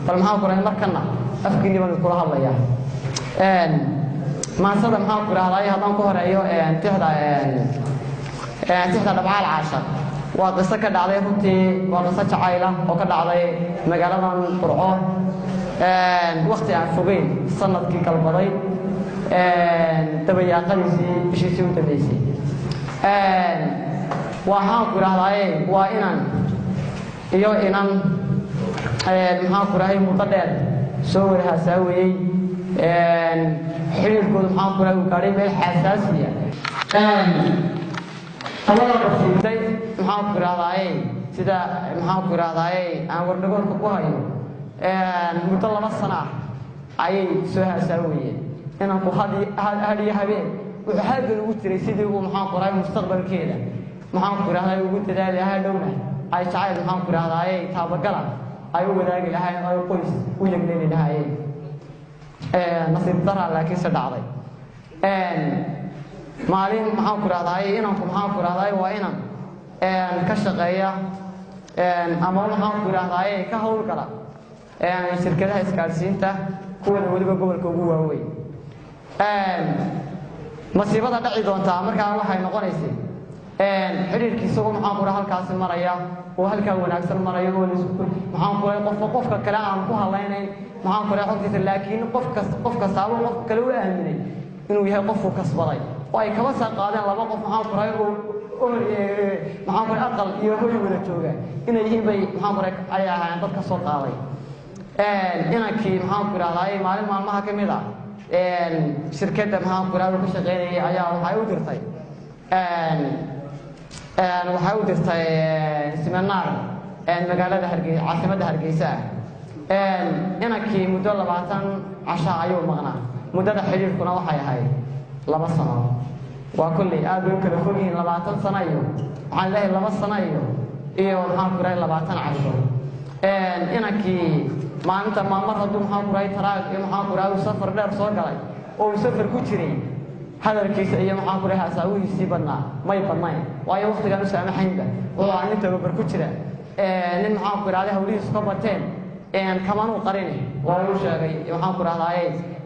bal maxaa ku rahay markana afkiini baan kula hadlayaa maansada maxaa ku rahay haddaan ku horeeyo tixda dhabcaal caasha waa qiso ka dhacday runtii waa qiso jacayla oo ka dhacday magaaladan Burco waqti aan fogeyn sanadkii galbaday tabayaaqadiisii bishii u dambeysay waxaan ku rahay waa inaan iyo inaan maxaa ku rahay muddo dheer soo warhaasaawayay xiriirkooda maxaa ku rahay gaadhay meel xasaasiya awala qofintay maxaa ku rahay sida maxaa ku rahay aan wardhagoolka ku hayo muddo 2 sano ayay soo haasaawayeen inaan ku hadiyo habeen wuxuu halkan ugu jiray sidii uu maxaa ku rahay mustaqbalkeeda maxaa ku rahay ugu dadaalayaa dhowna ay jacayl maxaa ku rahay taabagala ay u wadaagi lahayn ay qoys u yagleeli lahayn nasiib dara laakiin se dhacday maalin maxaa ku rahay inaan ku maxaa ku rahay waa inaan ka shaqeeya ama maxaa ku rahay ka hawlgala shirkadaha isgaarsiinta kuwa waliba gobolka ugu waaweyn masiibada dhici doonta markaa waxay noqonaysay xiriirkiisa oo maxaa ku rahay halkaas maraya oo halka wanaagsan marayo oo maxaa ku rahay qofka kale aan ku halaynayn maxaa ku rahay xogtiisa laakiin qof kasta qof kale u aaminay inuu yahay qof kasbaday oo ay kaba soo qaadeen laba qof maxaa ku rahay oo maxaa ku rahay aqal iyo hooy wada jooga inay yihiin bay maxaa ku rahay ay ahaan dad ka soo qaaday inankii maxaa ku rahay maalin maalmaha kamid ah shirkadda maxaa ku rahay ku shaqeynayay ayaa waxay u dirtay waxay u dirtay seminar magaalada Hargeysa caasimadda Hargeysa inankii muddo 20 casha ayuu maqnaa muddada xiriirkuna waxay ahayd 2 sano waa kulli aad u kala fogyihiin 20 sano iyo waxaan leeyahay 2 sano iyo maxaa ku rahay 20 casho inankii maalinta maamar hadduu maxaa ku rahay taraag iyo maxaa ku rahay safar dheer soo galay oo safar ku jiray hadalkiisa iyo maxaa ku rahay asaawihiisii badnaa may badnayn waayo waqtigan u saamaxaynba oo aan inta babar ku jira nin maxaa ku rahay hawlihiisa ka bateen kamaan u qarin waa uu sheegay maxaa ku rahay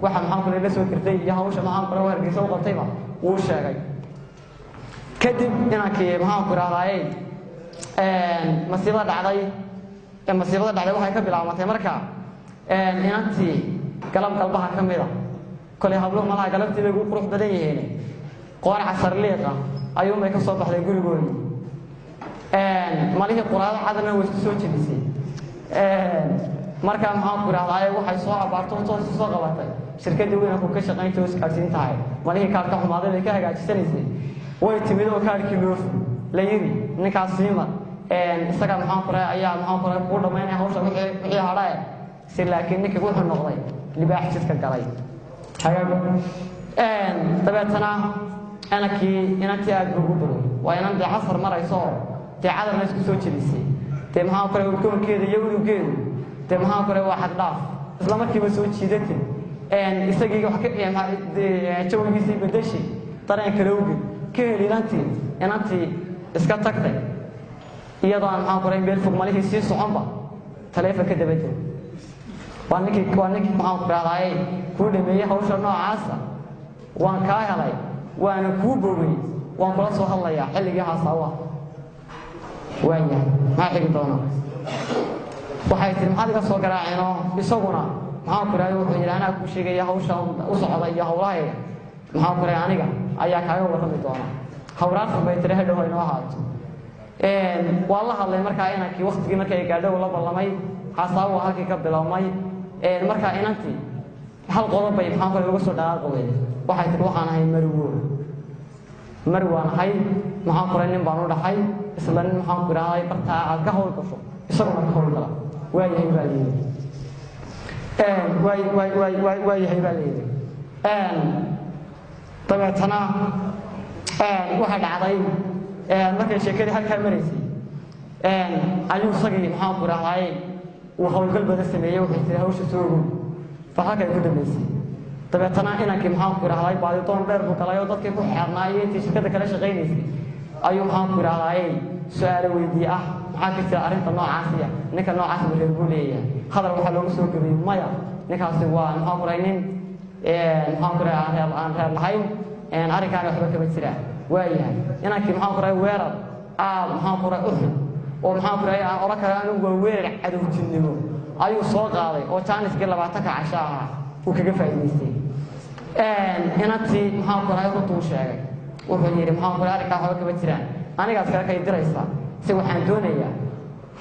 waxa maxaa ku la soo tirtay iyo hawsha maxaa ku rahay Hargeysa u qabtayba uu sheegay kadib inankii maxaa ku rahay masiibada dhacday waxay ka bilaabantay markaa inantii galbaha ka mid ah kale hablo malaha galabtii ugu qurux badan yihiin qoor casar leeqa ayuu may ka soo baxday gurigoodii malihi quraado cadna way soo jibisay markaa maxaa ku rahay waxay soo abaarto toos soo qabatay shirkadii weyn ku ka shaqeynta isgaarsiin tahay malihi kaarka xumaaday ay ka hagaajisanaysay way timid oo kaarkii loo la yiri ninkaas siima isaga maxaa ku rahay ayaa maxaa ku rahay ku dhameynay hawsha wixii hadhay si laakiin ninka wuxuu noqday libaax jidka galay dabeetana inantii aad ugu buray waa inan dee casar marayso dee cadarna isku soo jebisay dee maxaa ku rahay urkoonkeeda iyo unugeedu dee maxaa ku rahay waa xad dhaaf isla markiiba soo jiidatay isagii wax ka jawigiisii bedeshay dareen kale uge ka heli inantii iska tagtay iyadoo aan maxaa ku rahay meel fog malihii sii soconba taleefanka dabadda waa ninkii maxaa ku rahay kuu dhameeyay hawsha noocaasa waan kaa helay waana kuu bogay waan kula soo hadlayaa xilligii haasaawa waayahay maxaa xigi doona waxay tiri maxaad iga soo garaaceenoo isaguna maxaa ku rahay wuxuu yidhi anaa kuu sheegaya hawsha u socda iyo hawlahayga maxaa ku rahay aniga ayaa kaaga warrami doona hawraartan bay tiri hadhow inoo ahaato waa la hadlay markaa inankii waqtigii markay gaadhow la ballamay haasaawa halkii ka bilowmay markaa inantii hal qodob bay maxaa ku rahay uga soo dhaqaaqday waxay tiri waxaan ahay marwaan ahay maxaa ku rahay nin baan u dhaxay isla nin maxaa ku rahay bartaa aad ka hawl gasho isaguna ka hawl gala waayahay baa leeyahay waayahay baa leeyahay dabeetana waxa dhacday markay sheekadii halkaa maraysay ayuu isagii maxaa ku rahay uu hawlgal badan sameeyey wuxuu tiri hawsha soo ogow fahalkay ku dambeysay dabeetana inankii maxaa ku rahay baadidoon dheer buu galay oo dadkii ku xeernaayay intii shirkadda kala shaqaynaysay ayuu maxaa ku rahay su'aalo weydiiyey maxaa ka jira arrinta noocaasiya ninka noocaas reer buu leeyahay hadal waxa loogu soo gabay maya ninkaasi waa maxaa ku raynin maxaa ku raay aan reer lahayn arrinkaan waxba kama jiraan waayahay inankii maxaa ku raay weerar maxaa ku raay uxud oo maxaa ku raay aan oran kara anigu waa weerar cadowtinimo ayuu soo qaaday oo jaaniskii 20 casho ah uu kaga faa'iideystay inantii maxaa ku raay runtuu sheegay wuxuu yiri maxaa ku raay arrinkaan waxba kama jiraan anigaas kala kay diraysaa si waxaan doonayaa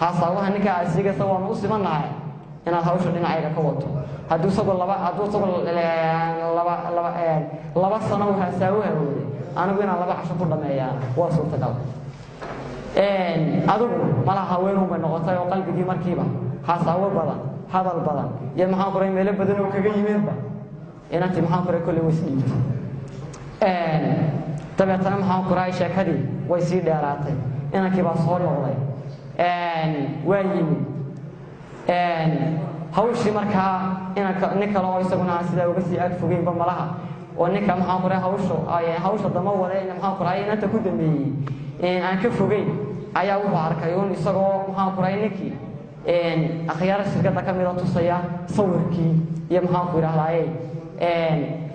haasawaha ninka asiga sawaan u simanahay inaad hawsha dhinacayga ka wato hadduu isagoo laba sano u haasaawaha wooday anigu inaan 2 casho ku dhameeyaa waa suurtagal adigu malaha haweenuu bay noqotay oo qalbigii markiiba haasaawo badan hadal badan iyo maxaa ku raay meelo badan oo kaga yimidba inantii maxaa ku raay kulli way isdhiibtay dabeetana maxaa ku raay sheekadii way sii dheeraatay inankii baa soo noqday waa yimid hawshii markaa nin kale oo isaguna sidaa uga sii ag fogeynba malaha oo ninka maxaa ku raay hawsha dama wada maxaa ku raay inanta ku dambeeyey aan ka fogeyn ayaa wuxuu arkay uun isagoo maxaa ku raay ninkii akhyaar shirkadda ka mida tusaya sawirkii iyo maxaa ku yidhahdaaye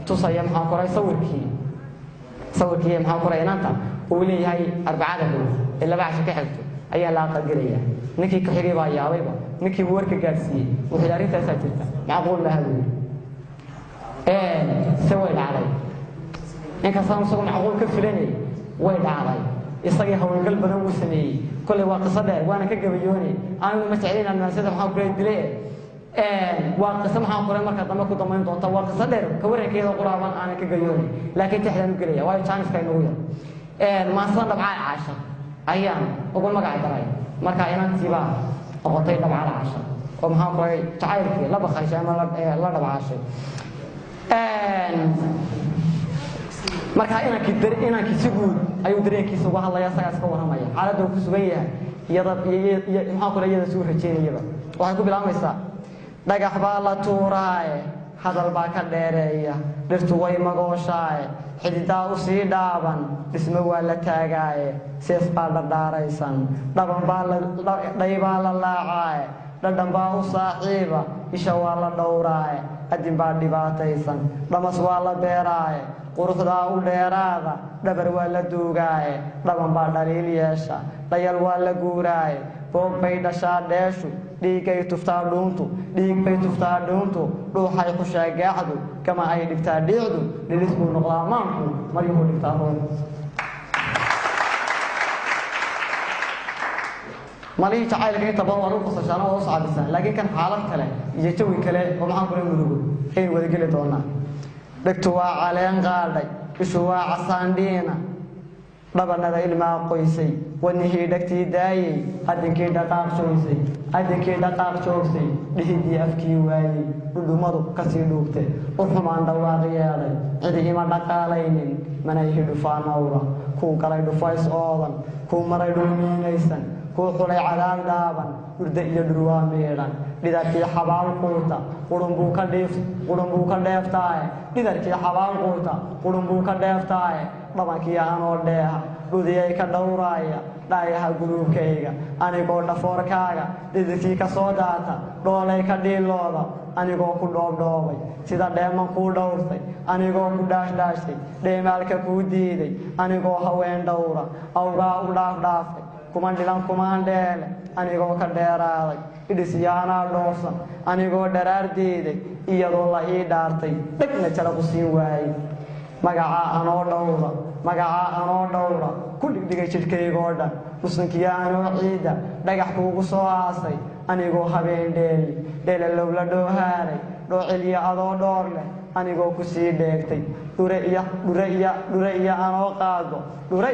tusaya maxaa ku raay sawirkii maxaa ku raay inanta uu leeyahay 4 dhow ee 2 casho ka xigto ayaa la aqalgelaya ninkii ka xigay baa yaabayba ninkii warka gaarsiiyay wuxuu arrintaas jirta macquul la hadlay saway dhacday ninka saan soo macquul ka filanay way dhacday isagii hawlgal badan uu sameeyay kulli waa qiso dheer waana ka gabayoonay aanu ma jeclin aan maasada maxaa ku dilay waa qiso maxaa ku marka dambe ku damayn doonta waa qiso dheer ka wareekeeda quraaban aan ka gabayoonay laakiin tixdan u galaya waa chance ka inuu yar maasan dhabcaa caasha ayaan ugu magac daray marka inantii baa noqotay dhabcaa caasha oo maxaa ku raay tacaylkii la baqaysay ama la dhabcaashay marka inankii si guud ayuu dareenkiisa uga hadlayaa sagaas ka waramaya xaaladda uu ku sugan yahay iyada maxaa ku raay iyada soo rajeynayaba waxay ku bilaamaysaa dhagax baa la tuuraaye hadal baa ka dheereeya dhirtu way magooshaay xididaa u sii dhaaban dhismo waa la taagaaye sees baa dhardhaaraysan dhay baa la laacaaye dhadhan baa u saaxiiba isha waa la dhowraaye adin baa dhibaataysan dhamas waa la beeraaye quruxdaa u dheeraada dhabar waa la duugaaye dhaban baa dhaliil yeesha dhayal waa la guuraaye boog bay dhashaa dheeshu dhiiggay tuftaa dhuuntu dhuuxay xushaa gaacdu kama ay dhigtaa dhiicdu dhilis buu noqdaa maanku maryuhu dhigtaa roon malihii jacaylka inta badan waa lagu qosashaana waa u sacabisaan laakiin kan xaalad kale iyo jawi kale oo maxaan kula murugo aynu wada geli doonaa dhegtu waa caleen qaadhay ishu waa casaandhiina dhabanada ilmaa qoysay wadnihii dhagtii daayey adinkii dhaqaaq joogsay dhihidii afkii waayey dhudhumadu kasii dhuugtay urxumaan dhawaaq yeedhay cidi ima dhaqaalaynin manay hidhufaa nawra kuu galay dhufays oodan kuu maray dhulmiinaysan kuu xulay cadaab dhaaban hurda iyo dhurwaa meedhan dhidarkii xabaal quuta qurun buu ka dheeftaaye dhidarkii xabaal quuta qurun buu ka dheeftaaye dhabankii anoo dheeha dhudiyay ka dhowraaya dhaayaha guluubkayga anigoo dhafoorkaaga dhididkii ka soo daata dhoolay ka dhiilooda anigoo ku dhoobdhoobay sida dheeman kuu dhowrtay anigoo ku dhaashdhaashtay dheemaalka kuu diiday anigoo haween dhowra awgaa u dhaafdhaaftay kuman dhilan kumaan dheele anigoo ka dheeraaday idhisyaanaa dhoofsan anigoo dharaar diiday iyadoo la ii dhaartay dhegna jalaqu siin waayey magacaa anoo dhowra ku dhigdhigay jidhkaygoo dhan muslinkiya anoo ciidda dhagax kuugu soo aasay anigoo habeen dheelalow la dhoohaaray dhoocilyo adoo dhoor leh anigoo ku sii dheegtay dhure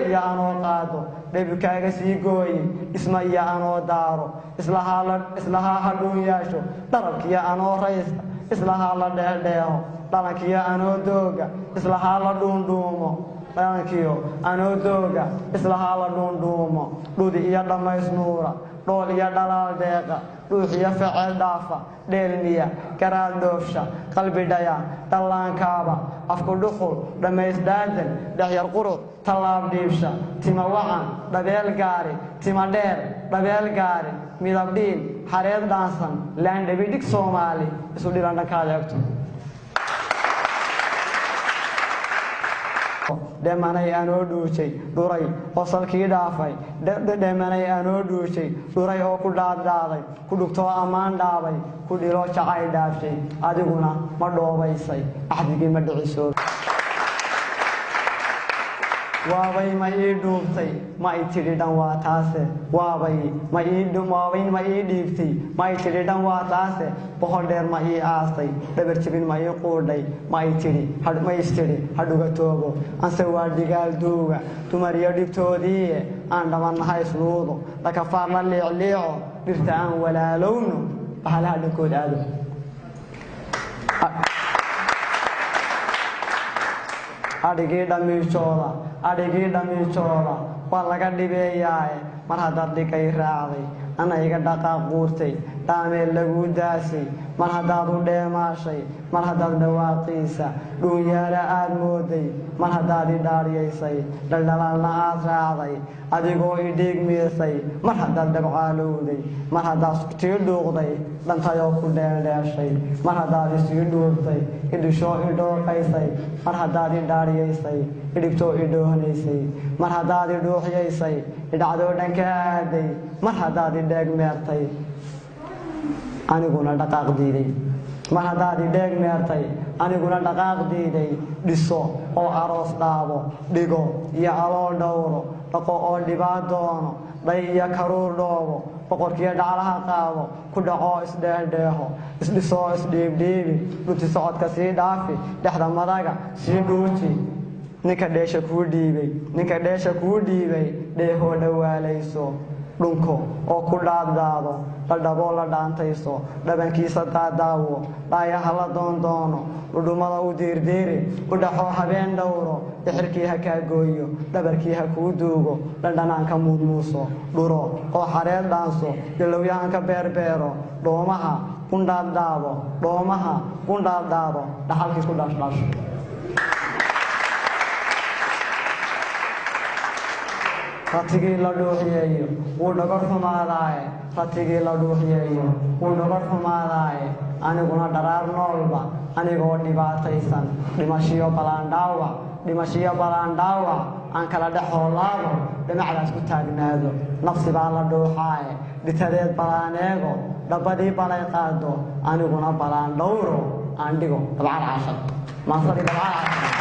iyo anoo qaado dhebikaaga sii gooyey isma iyo anoo daaro islahaa hadhuun yeesho dharabkiyo anoo raysta islahaa la dheeldheeho dhalankiyo anoo dooga islahaa la dhuundhuumo dhalankiyo anoo dooga islahaa la dhuundhuumo dhudi iyo dhammays nuura dhool iyo dhalaal deeqa dhuux iyo feceel dhaafa dheelmiya garaad dhoofsha qalbi dhaya dhallaankaaba afku dhuqul dhammays dhaadan dhexyar qurud tallaab dhiibsha tima wacan dhabeel gaari tima dheer dhabeel gaari midabdhiin xareed dhaansan laandhabi dhig Soomaali isu dhiran dhankaada eegto demanay aanoo dhuujay dhuray oo salkii dhaafay demanay aanoo dhuujay dhuray oo ku dhaadhaaday ku dhugtoo ammaan dhaabay ku dhilo jacayl dhaafshay adiguna ma dhoobaysay axdigii ma dhiciso waabay ma ii dhuubtay ma ii tidhi dhan waa taase waabay ma ii dhiibtay ma ii tidhi dhan waa taase boqol dheer ma ii aastay dhabar jibin ma ii quudhay ma istidhi hadhuga toogo anse waa dhigaal duuga dumar iyo dhibtoodii aan dhabannaha isluudo lakafaar la liicliico dhirta aan walaalowno bahalaha dhankood aado adhigii dhamiijooda waa laga dhibeeyaaye mar haddaad dhigay raacday ana iga dhaqaaq guurtay dhaameel laguu daasay mar haddaad u dheemaashay mar haddaad dhawaaqiisa dhuunyaala aad mooday mar haddaad i dhaadhiyaysay dhaldhalaalna aad raacday adigoo i dhiigmiisay mar haddaad dhabcaalowday mar haddaad sugtii dhuuqday dhantayoo ku dheeldheeshay mar haddaad isii dhuubtay idhishoo i dhooqaysay mar haddaad i dhaadhiyaysay idhibtoo i dhoohnaysay mar haddaad i dhuuxyaysay idhacdoo dhanka aaday mar haddaad i dheegmeertay aniguna dhaqaaq diiday mar haddaad i dheegmeertay aniguna dhaqaaq diiday dhiso oo aroos dhaabo dhigo iyo alool dhowro dhaqo oo dhibaa doono dhay iyo karuur dhoobo boqorkiiyo dhaclaha qaado ku dhacoo isdheeldheeho isdhisoo isdhiibdhiibi dhunti socodka sii dhaafi dhexda madaga sii dhuuji ninka dheesha kuu dhiibay dheehoo dhawaalayso dhunko oo ku dhaaddaado dhaldhaboo la dhaantayso dhabankiisa daadaawo dhaayaha la doondoono dhudhummada u diirdiiri u dhaxoo habeen dhowro dhixirkii ha kaa gooyo dhabarkii ha kuu duugo dhandhanaanka muudmuuso dhuro oo xareed dhaanso galowyahanka beerbeero dhoomaha kundhaaddaado dhaxalkii ku dhaashdhaasho ratigii la dhuuxiyeeyo wuu dhogor xumaadaaye aniguna dharaar noolba anigoo dhibaataysan dhimashiyo balaandhaawac aan kala dhexoolaado dhinacdaas ku taagnaado nafsi baa la dhuuxaaye dhitadeed balaaneego dhabbadii balay qaado aniguna balaan dhowro aan dhigo dabcaal caashad maasadii dabcaal caashad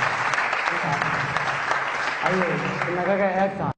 ayay inagaga eegtaa